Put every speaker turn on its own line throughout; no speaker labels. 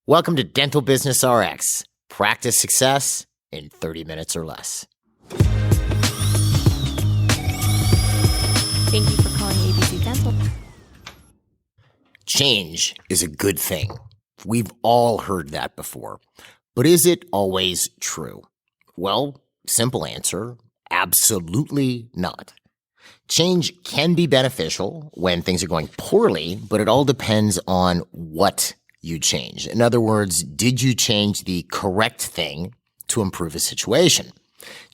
Welcome to Dental Business RX. Practice success in 30 minutes or less.
Thank you for calling ABC Dental.
Change is a good thing. We've all heard that before. But is it always true? Well, simple answer, absolutely not. Change can be beneficial when things are going poorly, but it all depends on what you change. In other words, did you change the correct thing to improve a situation?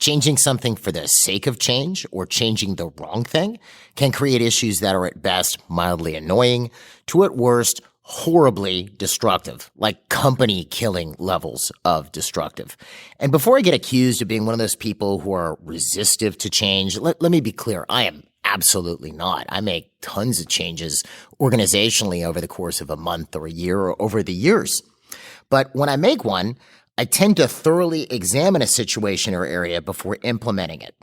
Changing something for the sake of change or changing the wrong thing can create issues that are at best mildly annoying to at worst horribly destructive, like company killing levels of destructive. And before I get accused of being one of those people who are resistive to change, let me be clear. I am absolutely not. I make tons of changes organizationally over the course of a month or a year or over the years. But when I make one, I tend to thoroughly examine a situation or area before implementing it.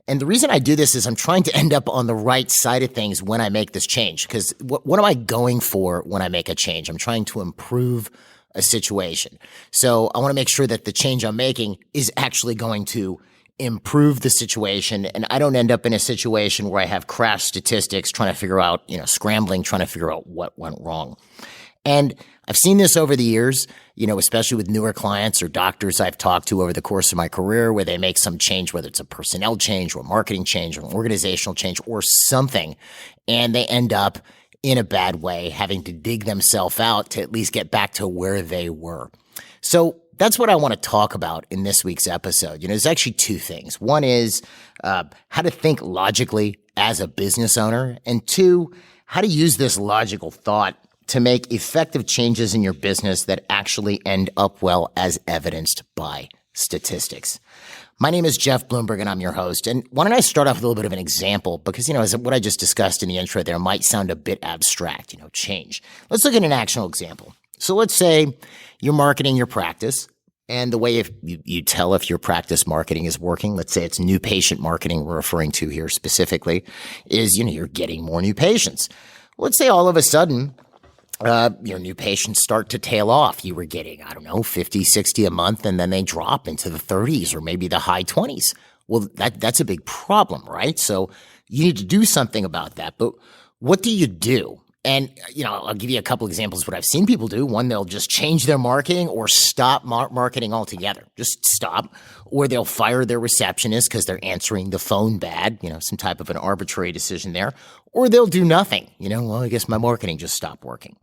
And the reason I do this is I'm trying to end up on the right side of things when I make this change. Because what am I going for when I make a change? I'm trying to improve a situation. So I want to make sure that the change I'm making is actually going to improve the situation, and I don't end up in a situation where I have crash statistics trying to figure out, scrambling, trying to figure out what went wrong. And I've seen this over the years, especially with newer clients or doctors I've talked to over the course of my career where they make some change, whether it's a personnel change or a marketing change or an organizational change or something, and they end up in a bad way, having to dig themselves out to at least get back to where they were. So that's what I want to talk about in this week's episode. There's actually two things. One is how to think logically as a business owner, and two, how to use this logical thought to make effective changes in your business that actually end up well as evidenced by statistics. My name is Jeff Bloomberg, and I'm your host. And why don't I start off with a little bit of an example? Because, as what I just discussed in the intro there might sound a bit abstract, change. Let's look at an actual example. So let's say you're marketing your practice, and the way you tell if your practice marketing is working, let's say it's new patient marketing we're referring to here specifically, is, you're getting more new patients. Let's say all of a sudden, your new patients start to tail off. You were getting, 50, 60 a month, and then they drop into the 30s or maybe the high 20s. Well, that's a big problem, right? So you need to do something about that. But what do you do? And, I'll give you a couple examples of what I've seen people do. One, they'll just change their marketing or stop marketing altogether. Just stop. Or they'll fire their receptionist because they're answering the phone bad, some type of an arbitrary decision there. Or they'll do nothing. I guess my marketing just stopped working.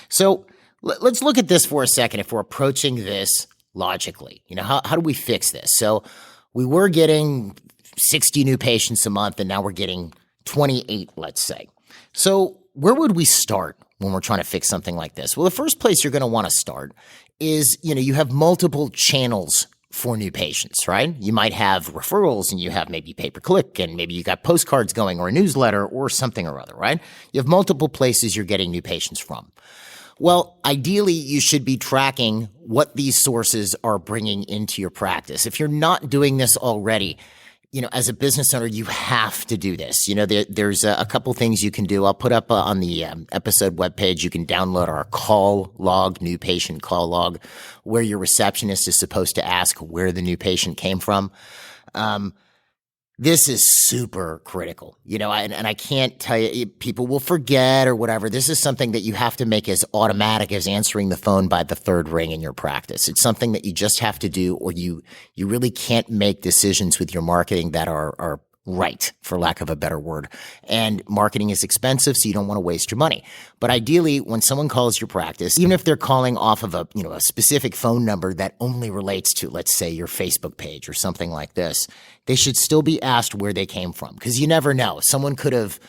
So let's look at this for a second if we're approaching this logically. How do we fix this? So we were getting 60 new patients a month, and now we're getting 28, let's say. So where would we start when we're trying to fix something like this? Well, the first place you're going to want to start is, you have multiple channels for new patients, right? You might have referrals, and you have maybe pay-per-click, and maybe you got postcards going or a newsletter or something or other, right? You have multiple places you're getting new patients from. Well, ideally, you should be tracking what these sources are bringing into your practice. If you're not doing this already, as a business owner, you have to do this. There's a couple things you can do. I'll put up on the episode webpage, you can download our call log, new patient call log, where your receptionist is supposed to ask where the new patient came from. This is super critical, and I can't tell you, people will forget or whatever. This is something that you have to make as automatic as answering the phone by the third ring in your practice. It's something that you just have to do, or you really can't make decisions with your marketing that are right, for lack of a better word. And marketing is expensive, so you don't want to waste your money. But ideally, when someone calls your practice, even if they're calling off of a specific phone number that only relates to, let's say, your Facebook page or something like this, they should still be asked where they came from, because you never know. Someone could have,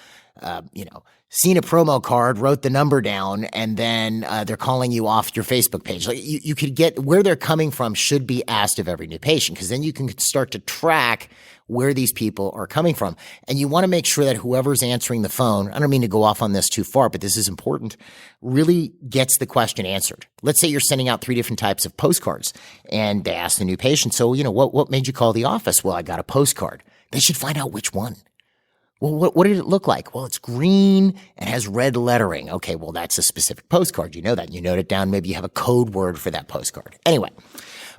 seen a promo card, wrote the number down, and then they're calling you off your Facebook page. Like you could get where they're coming from should be asked of every new patient, because then you can start to track where these people are coming from. And you want to make sure that whoever's answering the phone, I don't mean to go off on this too far, but this is important, really gets the question answered. Let's say you're sending out 3 different types of postcards, and they ask the new patient, so, what made you call the office? Well, I got a postcard. They should find out which one. Well, what did it look like? Well, it's green and has red lettering. Okay, well, that's a specific postcard. You know that. You note it down. Maybe you have a code word for that postcard. Anyway,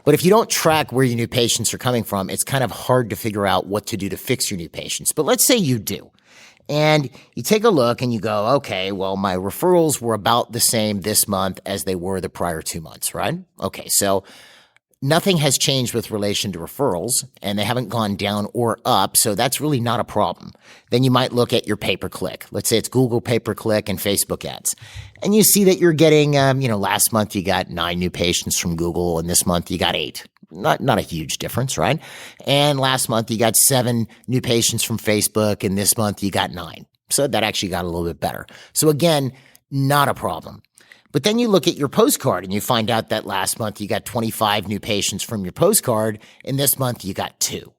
but if you don't track where your new patients are coming from, it's kind of hard to figure out what to do to fix your new patients. But let's say you do. And you take a look and you go, okay, well, my referrals were about the same this month as they were the prior 2 months, right? Okay, so nothing has changed with relation to referrals, and they haven't gone down or up, so that's really not a problem. Then you might look at your pay-per-click. Let's say it's Google pay-per-click and Facebook ads. And you see that you're getting, last month you got 9 new patients from Google, and this month you got 8. Not a huge difference, right? And last month you got 7 new patients from Facebook, and this month you got 9. So that actually got a little bit better. So again, not a problem. But then you look at your postcard and you find out that last month you got 25 new patients from your postcard, and this month you got 2.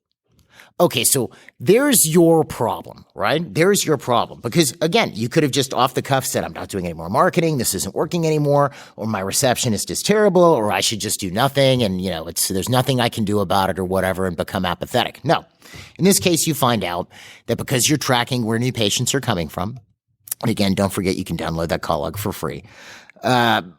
Okay, so there's your problem, right? There's your problem. Because again, you could have just off the cuff said, I'm not doing any more marketing, this isn't working anymore, or my receptionist is terrible, or I should just do nothing, and there's nothing I can do about it or whatever, and become apathetic. No. In this case, you find out that because you're tracking where new patients are coming from, and again, don't forget you can download that call log for free. Because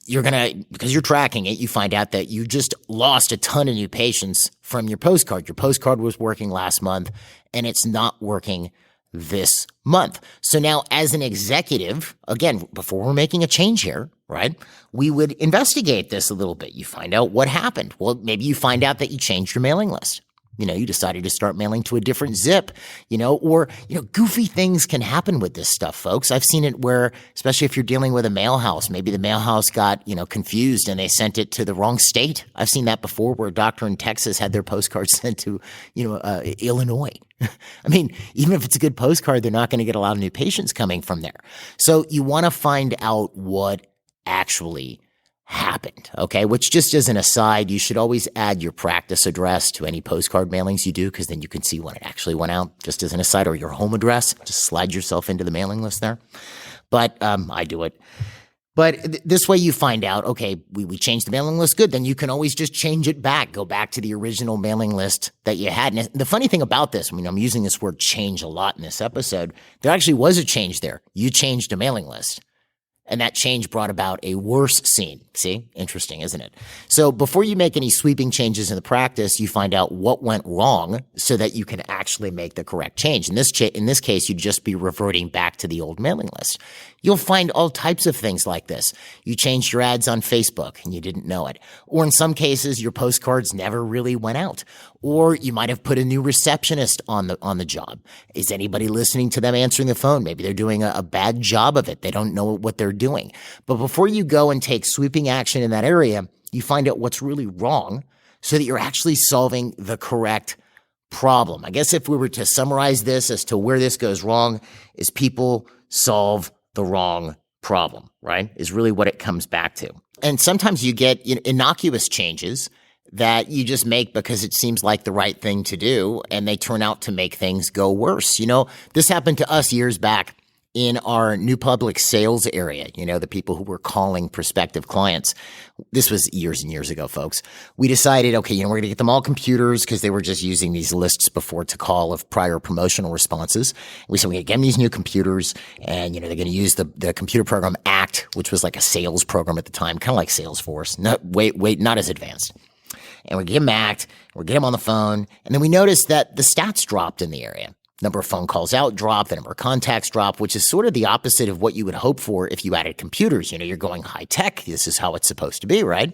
you're tracking it, you find out that you just lost a ton of new patients from your postcard. Your postcard was working last month and it's not working this month. So now as an executive, again, before we're making a change here, right, we would investigate this a little bit. You find out what happened. Well, maybe you find out that you changed your mailing list. You decided to start mailing to a different zip, or goofy things can happen with this stuff, folks. I've seen it where, especially if you're dealing with a mail house, maybe the mail house got, confused and they sent it to the wrong state. I've seen that before where a doctor in Texas had their postcard sent to, Illinois. I mean, even if it's a good postcard, they're not going to get a lot of new patients coming from there. So you want to find out what actually happened, okay? Which, just as an aside, you should always add your practice address to any postcard mailings you do, because then you can see when it actually went out, just as an aside, or your home address. Just slide yourself into the mailing list there. But I do it. But this way you find out, okay, we changed the mailing list, good. Then you can always just change it back, go back to the original mailing list that you had. And the funny thing about this, I'm using this word change a lot in this episode, there actually was a change there. You changed a mailing list. And that change brought about a worse scene. See? Interesting, isn't it? So before you make any sweeping changes in the practice, you find out what went wrong so that you can actually make the correct change. In this case, you'd just be reverting back to the old mailing list. You'll find all types of things like this. You changed your ads on Facebook and you didn't know it. Or in some cases, your postcards never really went out. Or you might have put a new receptionist on the job. Is anybody listening to them answering the phone? Maybe they're doing a bad job of it. They don't know what they're doing. But before you go and take sweeping action in that area, you find out what's really wrong so that you're actually solving the correct problem. I guess if we were to summarize this as to where this goes wrong, is people solve the wrong problem, right? Is really what it comes back to. And sometimes you get innocuous changes that you just make because it seems like the right thing to do, and they turn out to make things go worse. This happened to us years back in our new public sales area, the people who were calling prospective clients. This was years and years ago, folks. We decided, okay, we're going to get them all computers because they were just using these lists before to call of prior promotional responses. We said, we're going to get them these new computers, and, they're going to use the computer program ACT, which was like a sales program at the time, kind of like Salesforce. No, wait, not as advanced. And we get them ACT, we get them on the phone, and then we noticed that the stats dropped in the area. Number of phone calls out dropped, the number of contacts dropped, which is sort of the opposite of what you would hope for if you added computers. You're going high tech. This is how it's supposed to be, right?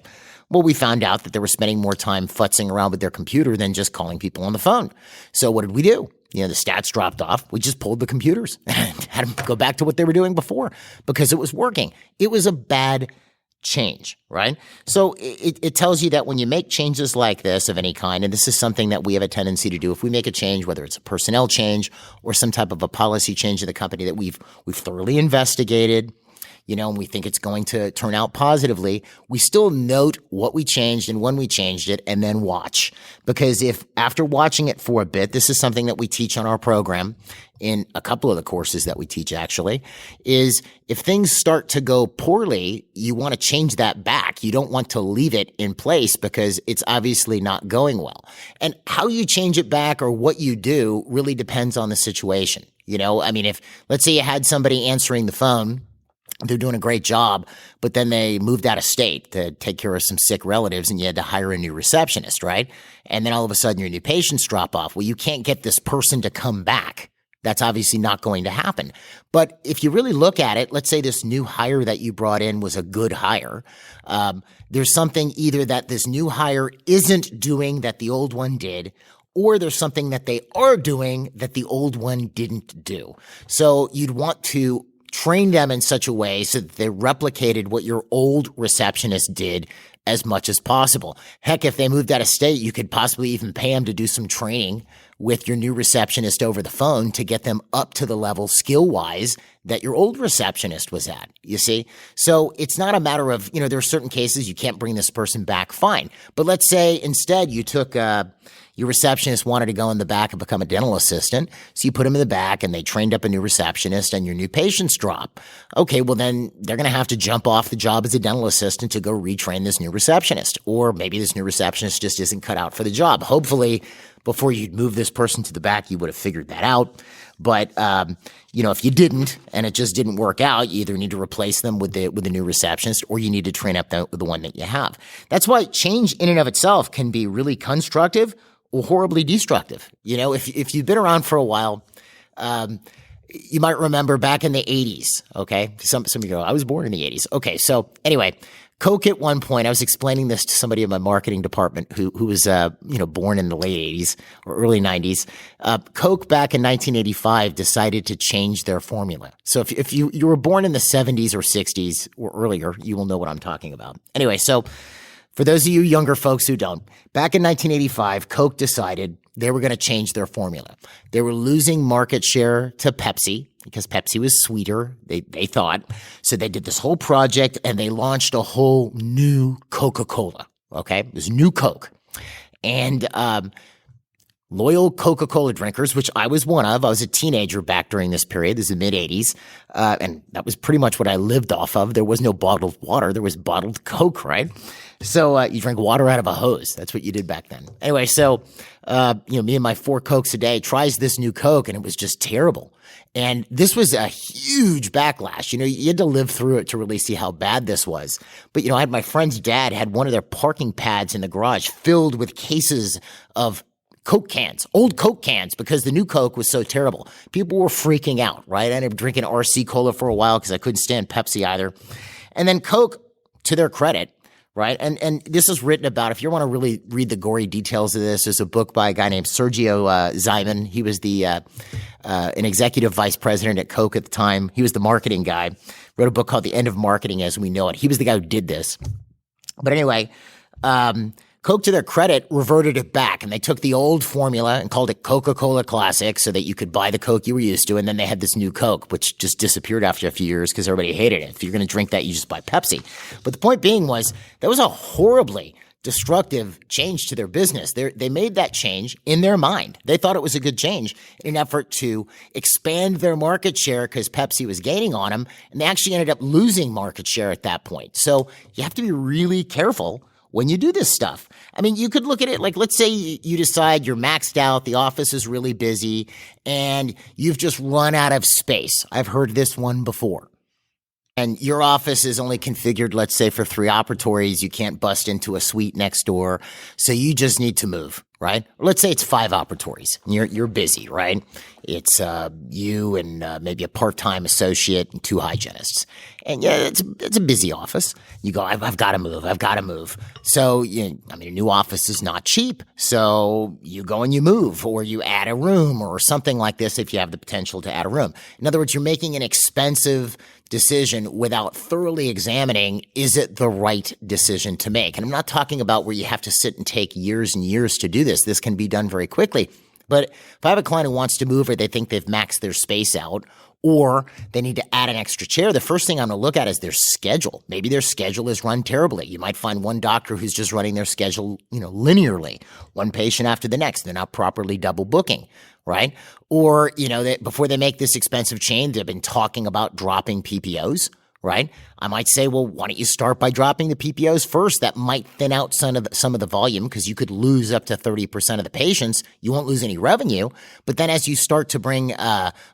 Well, we found out that they were spending more time futzing around with their computer than just calling people on the phone. So what did we do? The stats dropped off. We just pulled the computers and had them go back to what they were doing before because it was working. It was a bad change, right? So it tells you that when you make changes like this of any kind, and this is something that we have a tendency to do, if we make a change, whether it's a personnel change or some type of a policy change in the company that we've thoroughly investigated, and we think it's going to turn out positively, we still note what we changed and when we changed it and then watch. Because if after watching it for a bit, this is something that we teach on our program in a couple of the courses that we teach actually, is if things start to go poorly, you want to change that back. You don't want to leave it in place because it's obviously not going well. And how you change it back or what you do really depends on the situation. If let's say you had somebody answering the phone, they're doing a great job, but then they moved out of state to take care of some sick relatives and you had to hire a new receptionist, right? And then all of a sudden your new patients drop off. Well, you can't get this person to come back. That's obviously not going to happen. But if you really look at it, let's say this new hire that you brought in was a good hire. There's something either that this new hire isn't doing that the old one did, or there's something that they are doing that the old one didn't do. So you'd want to train them in such a way so that they replicated what your old receptionist did as much as possible. Heck, if they moved out of state, you could possibly even pay them to do some training with your new receptionist over the phone to get them up to the level skill-wise that your old receptionist was at, you see? So it's not a matter of, there are certain cases you can't bring this person back, fine. But let's say instead you took your receptionist wanted to go in the back and become a dental assistant, so you put them in the back and they trained up a new receptionist and your new patients drop. Okay, well then they're going to have to jump off the job as a dental assistant to go retrain this new receptionist. Or maybe this new receptionist just isn't cut out for the job. Hopefully, before you'd move this person to the back, you would have figured that out. But, if you didn't and it just didn't work out, you either need to replace them with the new receptionist or you need to train up the one that you have. That's why change in and of itself can be really constructive or horribly destructive. If you've been around for a while, you might remember back in the 80s, okay? Some of you go, I was born in the 80s. Okay, so anyway, Coke at one point, I was explaining this to somebody in my marketing department who was, born in the late 80s or early 90s. Coke back in 1985 decided to change their formula. So if you were born in the 70s or 60s or earlier, you will know what I'm talking about. Anyway, so for those of you younger folks who don't, back in 1985, Coke decided they were going to change their formula. They were losing market share to Pepsi because Pepsi was sweeter, they thought. So they did this whole project and they launched a whole new Coca-Cola, okay? It was new Coke. And loyal Coca-Cola drinkers, which I was one of. I was a teenager back during this period. This is the mid-'80s. And that was pretty much what I lived off of. There was no bottled water. There was bottled Coke, right? So you drank water out of a hose. That's what you did back then. Anyway, so me and my 4 Cokes a day tries this new Coke, and it was just terrible. And this was a huge backlash. You had to live through it to really see how bad this was. But, I had my friend's dad had one of their parking pads in the garage filled with cases of Coke cans, old Coke cans, because the new Coke was so terrible. People were freaking out, right? I ended up drinking RC Cola for a while because I couldn't stand Pepsi either. And then Coke, to their credit, right? And this is written about, if you want to really read the gory details of this, there's a book by a guy named Sergio Zyman. He was an executive vice president at Coke at the time. He was the marketing guy. Wrote a book called The End of Marketing as We Know It. He was the guy who did this. But anyway, Coke, to their credit, reverted it back, and they took the old formula and called it Coca-Cola Classic so that you could buy the Coke you were used to, and then they had this new Coke, which just disappeared after a few years because everybody hated it. If you're going to drink that, you just buy Pepsi. But the point being was that was a horribly destructive change to their business. They made that change in their mind. They thought it was a good change in an effort to expand their market share because Pepsi was gaining on them, and they actually ended up losing market share at that point. So you have to be really careful when you do this stuff. I mean, you could look at it like, let's say you decide you're maxed out, the office is really busy, and you've just run out of space. I've heard this one before. And your office is only configured, let's say, for 3 operatories. You can't bust into a suite next door. So you just need to move, right? Or let's say it's 5 operatories. And you're busy, right? It's you and maybe a part-time associate and 2 hygienists. And yeah, it's a busy office. You go, I've got to move. I've got to move. So, a new office is not cheap. So you go and you move, or you add a room or something like this if you have the potential to add a room. In other words, you're making an expensive decision without thoroughly examining, is it the right decision to make? And I'm not talking about where you have to sit and take years and years to do this. This can be done very quickly. But if I have a client who wants to move or they think they've maxed their space out or they need to add an extra chair, the first thing I'm going to look at is their schedule. Maybe their schedule is run terribly. You might find one doctor who's just running their schedule, linearly, one patient after the next. They're not properly double booking, right? Or, before they make this expensive change, they've been talking about dropping PPOs, right? I might say, well, why don't you start by dropping the PPOs first? That might thin out some of the volume because you could lose up to 30% of the patients. You won't lose any revenue. But then as you start to bring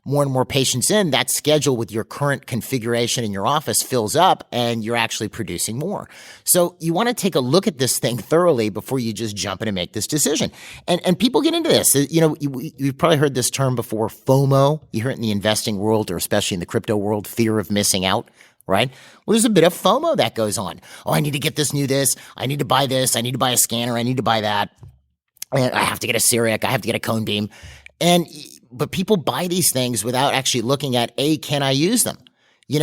more and more patients in, that schedule with your current configuration in your office fills up and you're actually producing more. So you want to take a look at this thing thoroughly before you just jump in and make this decision. And people get into this. You've probably heard this term before, FOMO. You hear it in the investing world or especially in the crypto world, fear of missing out. Right? Well, there's a bit of FOMO that goes on. Oh, I need to get this new this. I need to buy this. I need to buy a scanner. I need to buy that. And I have to get a Syriac. I have to get a cone beam. But people buy these things without actually looking at, can I use them?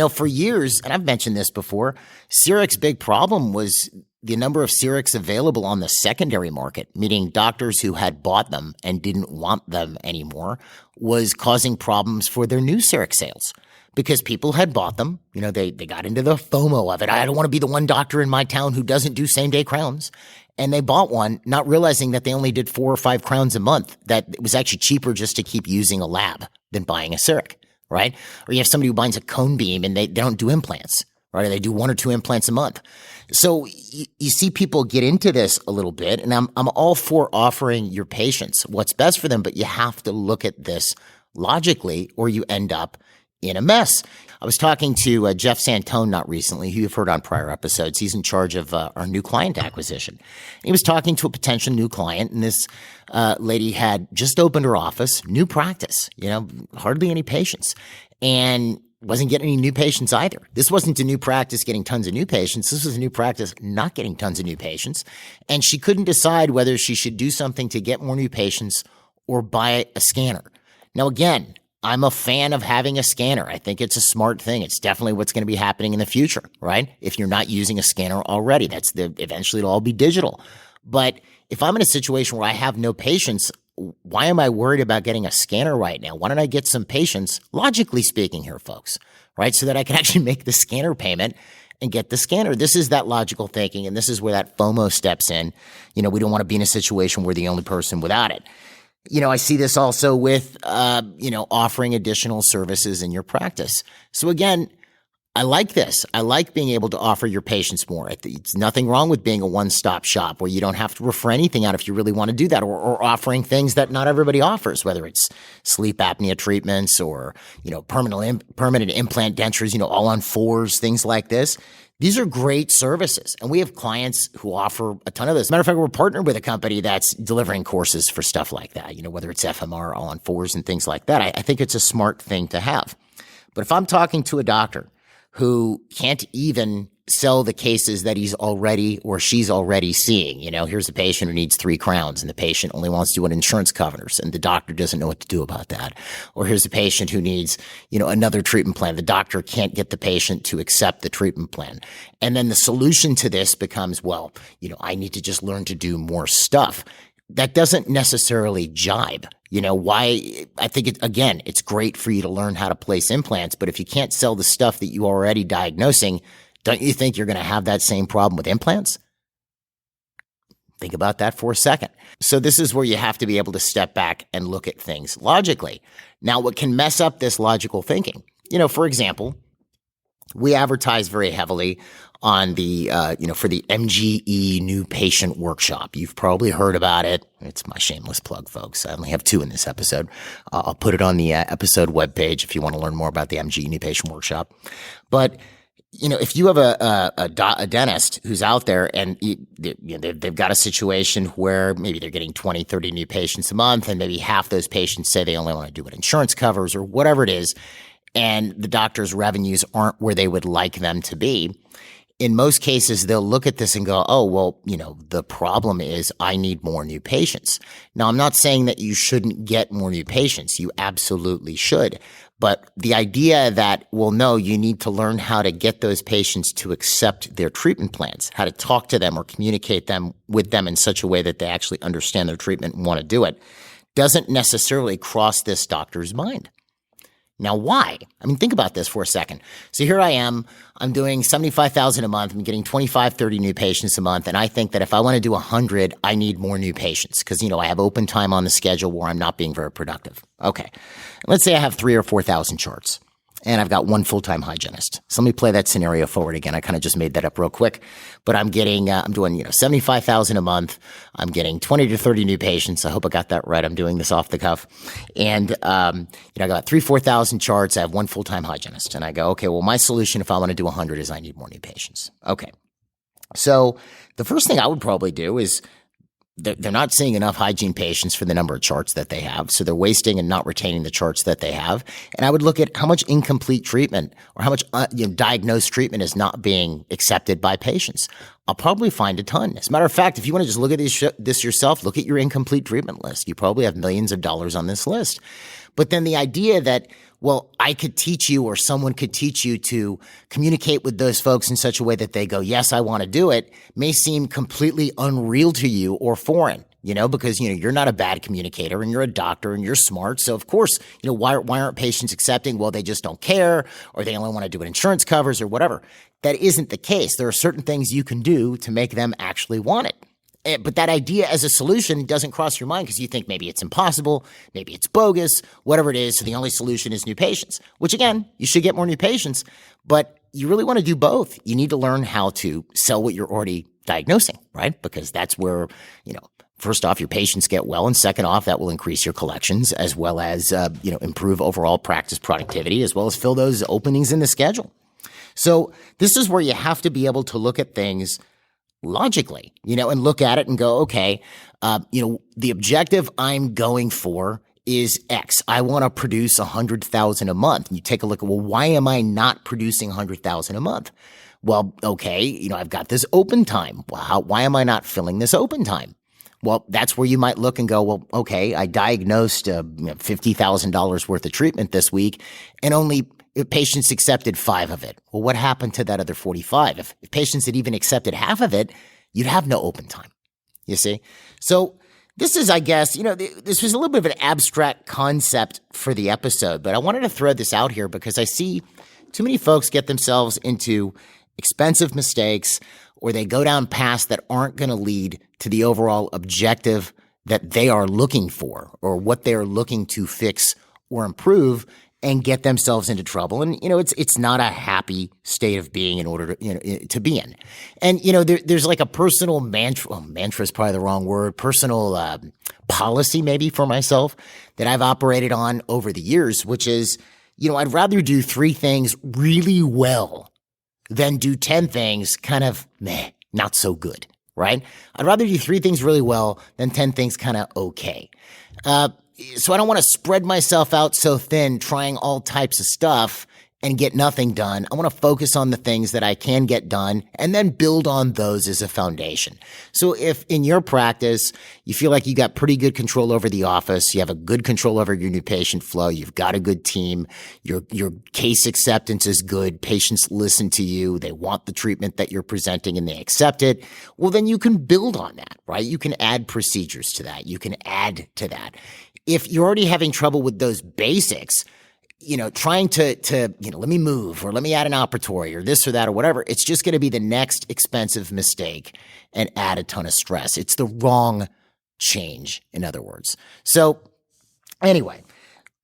For years, and I've mentioned this before, Syriac's big problem was the number of Syriacs available on the secondary market, meaning doctors who had bought them and didn't want them anymore, was causing problems for their new Syriac sales. Because people had bought them, they got into the FOMO of it. I don't want to be the one doctor in my town who doesn't do same-day crowns. And they bought one, not realizing that they only did 4 or 5 crowns a month, that it was actually cheaper just to keep using a lab than buying a Syriac, right? Or you have somebody who buys a cone beam and they don't do implants, right? Or they do 1 or 2 implants a month. So you see people get into this a little bit, and I'm all for offering your patients what's best for them, but you have to look at this logically or you end up in a mess. I was talking to Jeff Santone not recently, who you've heard on prior episodes. He's in charge of our new client acquisition. He was talking to a potential new client, and this lady had just opened her office, new practice, hardly any patients, and wasn't getting any new patients either. This wasn't a new practice getting tons of new patients. This was a new practice not getting tons of new patients, and she couldn't decide whether she should do something to get more new patients or buy a scanner. Now, again, I'm a fan of having a scanner. I think it's a smart thing. It's definitely what's going to be happening in the future, right? If you're not using a scanner already, eventually it'll all be digital. But if I'm in a situation where I have no patients, why am I worried about getting a scanner right now? Why don't I get some patients, logically speaking here, folks, right? So that I can actually make the scanner payment and get the scanner. This is that logical thinking, and this is where that FOMO steps in. We don't want to be in a situation where we're the only person without it. I see this also with, offering additional services in your practice. So again, I like this. I like being able to offer your patients more. It's nothing wrong with being a one-stop shop where you don't have to refer anything out if you really want to do that, or offering things that not everybody offers, whether it's sleep apnea treatments or, permanent implant dentures, all on 4s, things like this. These are great services, and we have clients who offer a ton of this. Matter of fact, we're partnered with a company that's delivering courses for stuff like that, whether it's FMR, all on 4s and things like that. I think it's a smart thing to have. But if I'm talking to a doctor who can't even sell the cases that he's already or she's already seeing, here's a patient who needs 3 crowns and the patient only wants to do what insurance covers and the doctor doesn't know what to do about that. Or here's a patient who needs, another treatment plan. The doctor can't get the patient to accept the treatment plan. And then the solution to this becomes, I need to just learn to do more stuff. That doesn't necessarily jibe. Why? I think it's great for you to learn how to place implants, but if you can't sell the stuff that you are already diagnosing, don't you think you're going to have that same problem with implants? Think about that for a second. So this is where you have to be able to step back and look at things logically. Now, what can mess up this logical thinking? For example, we advertise very heavily on the, for the MGE New Patient Workshop. You've probably heard about it. It's my shameless plug, folks. I only have 2 in this episode. I'll put it on the episode webpage if you want to learn more about the MGE New Patient Workshop. But if you have a dentist who's out there and they've got a situation where maybe they're getting 20, 30 new patients a month, and maybe half those patients say they only want to do what insurance covers or whatever it is, and the doctor's revenues aren't where they would like them to be, in most cases, they'll look at this and go, oh, well, the problem is I need more new patients. Now, I'm not saying that you shouldn't get more new patients. You absolutely should. But the idea that, well, no, you need to learn how to get those patients to accept their treatment plans, how to talk to them or communicate with them in such a way that they actually understand their treatment and want to do it. doesn't necessarily cross this doctor's mind. Now, why? I mean, think about this for a second. So here I am, I'm doing $75,000 a month. I'm getting 25, 30 new patients a month. And I think that if I want to do 100, I need more new patients because, I have open time on the schedule where I'm not being very productive. Okay. Let's say I have 3,000 or 4,000 charts and I've got one full-time hygienist. So let me play that scenario forward again. I kind of just made that up real quick, but I'm doing, $75,000 a month. I'm getting 20 to 30 new patients. I hope I got that right. I'm doing this off the cuff. And, I got 3,000, 4,000 charts. I have one full-time hygienist. And I go, okay, well, my solution if I want to do 100 is I need more new patients. Okay. So the first thing I would probably do is they're not seeing enough hygiene patients for the number of charts that they have. So they're wasting and not retaining the charts that they have. And I would look at how much incomplete treatment or how much diagnosed treatment is not being accepted by patients. I'll probably find a ton. As a matter of fact, if you want to just look at this yourself, look at your incomplete treatment list. You probably have millions of dollars on this list. But then the idea that, well, I could teach you or someone could teach you to communicate with those folks in such a way that they go, yes, I want to do it, may seem completely unreal to you or foreign, because, you're not a bad communicator and you're a doctor and you're smart. So of course, why aren't patients accepting? Well, they just don't care or they only want to do what insurance covers or whatever. That isn't the case. There are certain things you can do to make them actually want it. But that idea as a solution doesn't cross your mind because you think maybe it's impossible, maybe it's bogus, whatever it is. So the only solution is new patients, which again, you should get more new patients, but you really want to do both. You need to learn how to sell what you're already diagnosing, right? Because that's where, first off, your patients get well. And second off, that will increase your collections as well as, improve overall practice productivity as well as fill those openings in the schedule. So this is where you have to be able to look at things logically, and look at it and go, okay, the objective I'm going for is X. I want to produce 100,000 a month. And you take a look at, well, why am I not producing 100,000 a month? Well, okay, I've got this open time. Why am I not filling this open time? Well, that's where you might look and go, well, okay, I diagnosed $50,000 worth of treatment this week and only patients accepted 5 of it. Well, what happened to that other 45? If patients had even accepted half of it, you'd have no open time. You see? So this is, I guess, this was a little bit of an abstract concept for the episode, but I wanted to throw this out here because I see too many folks get themselves into expensive mistakes or they go down paths that aren't going to lead to the overall objective that they are looking for or what they're looking to fix or improve and get themselves into trouble. And, it's not a happy state of being in order to, to be in. And, there's like a personal mantra is probably the wrong word, personal policy maybe for myself that I've operated on over the years, which is, I'd rather do 3 things really well than do 10 things kind of not so good, right? I'd rather do 3 things really well than 10 things kind of okay. So I don't want to spread myself out so thin trying all types of stuff and get nothing done. I want to focus on the things that I can get done and then build on those as a foundation. So if in your practice, you feel like you got pretty good control over the office, you have a good control over your new patient flow, you've got a good team, your case acceptance is good, patients listen to you, they want the treatment that you're presenting and they accept it, well, then you can build on that, right? You can add procedures to that. You can add to that. If you're already having trouble with those basics, trying to let me move or let me add an operatory or this or that or whatever, it's just going to be the next expensive mistake and add a ton of stress. It's the wrong change, in other words. So anyway,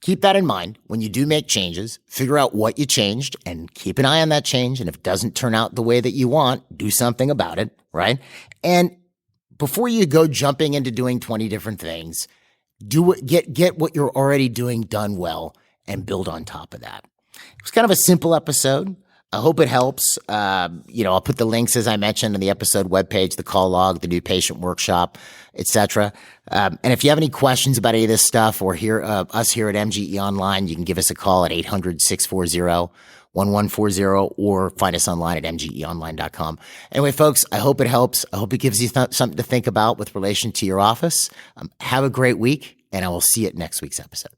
keep that in mind. When you do make changes, figure out what you changed and keep an eye on that change. And if it doesn't turn out the way that you want, do something about it, right? And before you go jumping into doing 20 different things, get what you're already doing done well and build on top of that. It was kind of a simple episode. I hope it helps. I'll put the links, as I mentioned, on the episode webpage, the call log, the new patient workshop, etc. And if you have any questions about any of this stuff or us here at MGE Online, you can give us a call at 800-640-1140 or find us online at mgeonline.com. Anyway, folks, I hope it helps. I hope it gives you something to think about with relation to your office. Have a great week, and I will see you at next week's episode.